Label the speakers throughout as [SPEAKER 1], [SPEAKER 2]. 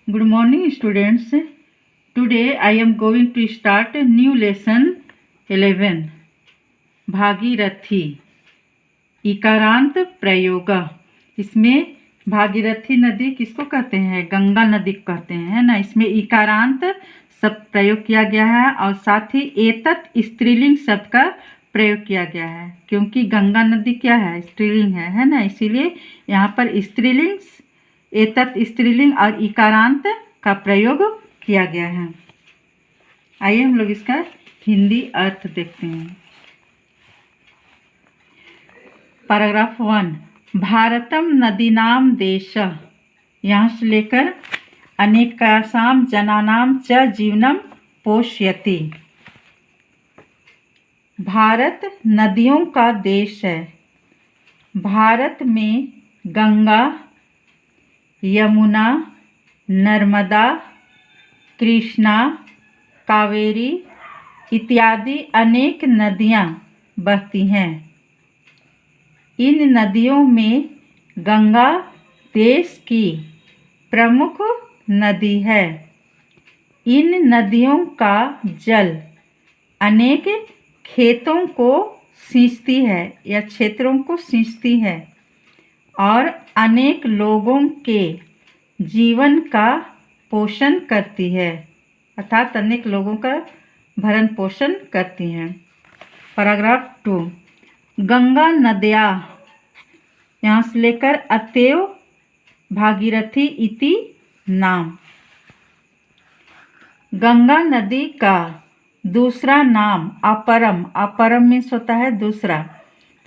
[SPEAKER 1] Good morning, students. Today I am going to start a new lesson 11. Bhagirathi इकारांत प्रयोग। इसमें भागीरथी नदी किसको कहते हैं? गंगा नदी को कहते हैं, है ना। इसमें इकारांत शब्द प्रयोग किया गया है और साथ ही एतत् स्त्रीलिंग शब्द का प्रयोग किया गया है, क्योंकि गंगा नदी क्या है? स्त्रीलिंग है ना। इसीलिए यहाँ पर स्त्रीलिंग, एतत् स्त्रीलिंग और इकारांत का प्रयोग किया गया है। आइए हम लोग इसका हिंदी अर्थ देखते हैं। पैराग्राफ 1, भारतम नदीनाम देश, यहाँ से लेकर अनेकासाम जनानाम च जीवनम पोषयति। भारत नदियों का देश है। भारत में गंगा, यमुना, नर्मदा, कृष्णा, कावेरी इत्यादि अनेक नदियाँ बहती हैं। इन नदियों में गंगा देश की प्रमुख नदी है। इन नदियों का जल अनेक खेतों को सींचती है या क्षेत्रों को सींचती है और अनेक लोगों के जीवन का पोषण करती है, अर्थात अनेक लोगों का भरण पोषण करती हैं। पैराग्राफ 2, गंगा नद्या, यहाँ से लेकर अतएव भागीरथी इति नाम। गंगा नदी का दूसरा नाम अपरम, अपरम मीन्स होता है दूसरा,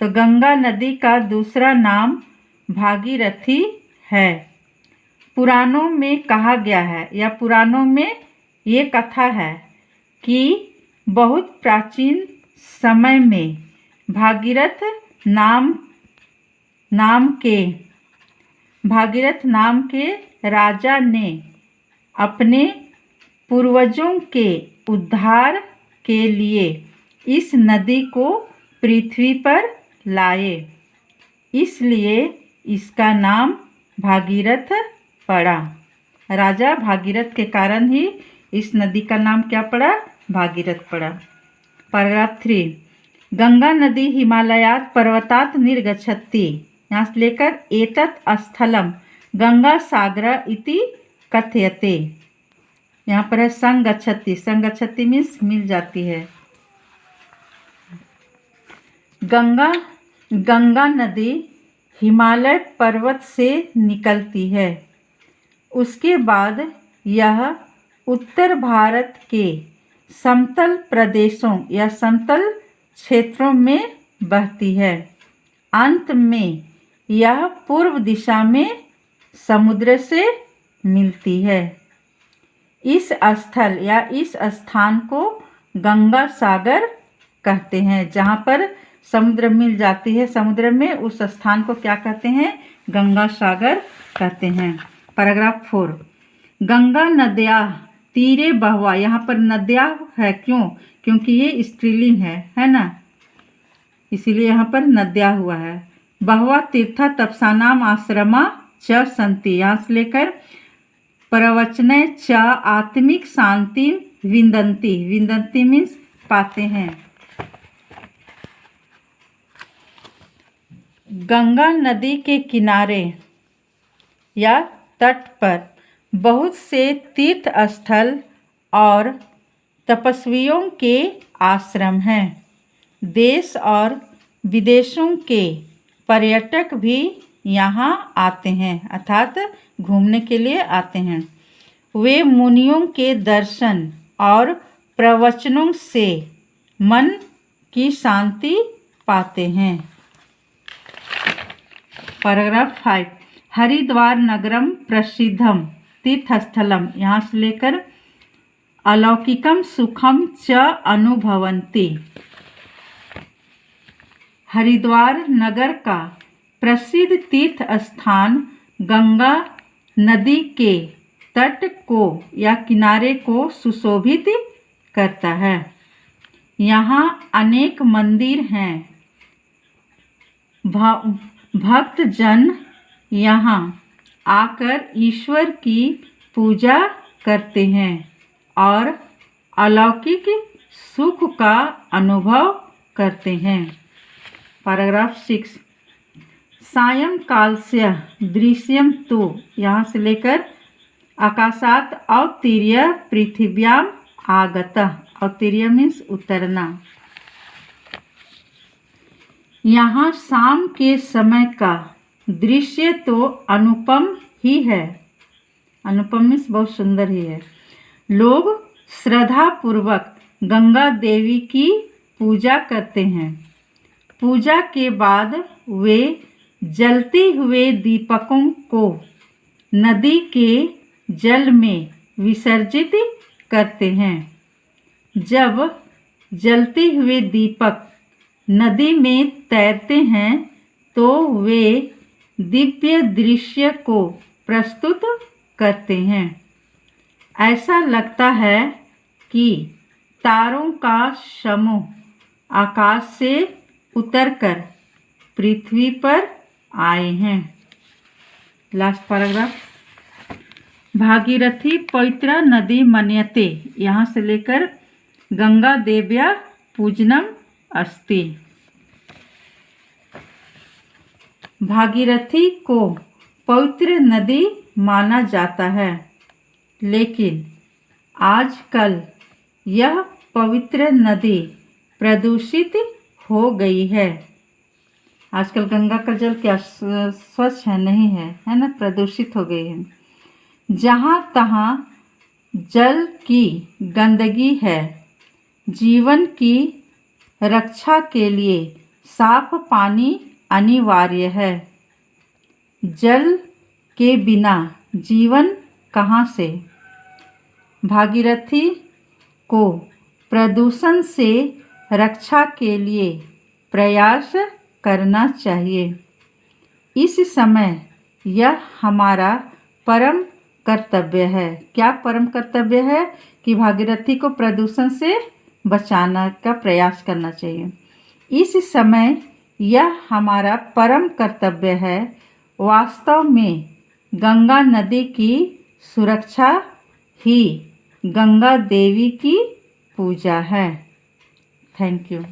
[SPEAKER 1] तो गंगा नदी का दूसरा नाम भागीरथी है। पुराणों में कहा गया है या पुराणों में ये कथा है कि बहुत प्राचीन समय में भागीरथ नाम के राजा ने अपने पूर्वजों के उद्धार के लिए इस नदी को पृथ्वी पर लाए, इसलिए इसका नाम भागीरथ पड़ा। राजा भागीरथ के कारण ही इस नदी का नाम क्या पड़ा? भागीरथ पड़ा। पैराग्राफ 3, गंगा नदी हिमालयात पर्वतात निर्गच्छति, यहाँ से लेकर एतत् स्थलम गंगा सागर इति कथयते। यहाँ पर है संगच्छति, संगच्छति मीन्स मिल जाती है। गंगा नदी हिमालय पर्वत से निकलती है। उसके बाद यह उत्तर भारत के समतल प्रदेशों या समतल क्षेत्रों में बहती है। अंत में यह पूर्व दिशा में समुद्र से मिलती है। इस स्थल या इस स्थान को गंगा सागर कहते हैं। जहाँ पर समुद्र मिल जाती है समुद्र में, उस स्थान को क्या कहते हैं? गंगा सागर कहते हैं। पैराग्राफ 4, गंगा नद्या तीरे बहवा, यहाँ पर नद्या है क्यों? क्योंकि ये स्त्रीलिंग है ना, इसीलिए यहाँ पर नद्या हुआ है। बहवा तीर्थ तपसानाम आश्रमा च संति, यहाँ से लेकर प्रवचने च आत्मिक शांति विंदंती, विंदंती मीन्स पाते हैं। गंगा नदी के किनारे या तट पर बहुत से तीर्थ स्थल और तपस्वियों के आश्रम हैं। देश और विदेशों के पर्यटक भी यहाँ आते हैं, अर्थात घूमने के लिए आते हैं। वे मुनियों के दर्शन और प्रवचनों से मन की शांति पाते हैं। पैराग्राफ 5, हरिद्वार नगरम प्रसिद्धम तीर्थस्थलम, यहाँ से लेकर अलौकिकम सुखम च अनुभवन्ति। हरिद्वार नगर का प्रसिद्ध तीर्थ स्थान गंगा नदी के तट को या किनारे को सुशोभित करता है। यहाँ अनेक मंदिर हैं। भक्तजन यहाँ आकर ईश्वर की पूजा करते हैं और अलौकिक सुख का अनुभव करते हैं। पैराग्राफ 6 सायंकालस्य दृश्यम तो यहाँ से लेकर आकाशात अवतीर्य पृथिव्याम आगतः। अवतीर्य मीन्स उतरना। यहाँ शाम के समय का दृश्य तो अनुपम ही है। अनुपम मीन्स बहुत सुंदर ही है। लोग श्रद्धा पूर्वक गंगा देवी की पूजा करते हैं। पूजा के बाद वे जलते हुए दीपकों को नदी के जल में विसर्जित करते हैं। जब जलते हुए दीपक नदी में तैरते हैं तो वे दिव्य दृश्य को प्रस्तुत करते हैं। ऐसा लगता है कि तारों का समूह आकाश से उतरकर पृथ्वी पर आए हैं। लास्ट पैराग्राफ भागीरथी पवित्र नदी मन्यते। यहाँ से लेकर गंगा देव्या पूजनम अस्ति। भागीरथी को पवित्र नदी माना जाता है, लेकिन आजकल यह पवित्र नदी प्रदूषित हो गई है। आजकल गंगा का जल क्या स्वच्छ है? नहीं है, है ना, प्रदूषित हो गई है। जहाँ तहाँ जल की गंदगी है। जीवन की रक्षा के लिए साफ पानी अनिवार्य है। जल के बिना जीवन कहाँ से? भागीरथी को प्रदूषण से रक्षा के लिए प्रयास करना चाहिए। इस समय यह हमारा परम कर्तव्य है। क्या परम कर्तव्य है? कि भागीरथी को प्रदूषण से बचाना का प्रयास करना चाहिए। इस समय यह हमारा परम कर्तव्य है। वास्तव में गंगा नदी की सुरक्षा ही गंगा देवी की पूजा है। Thank you.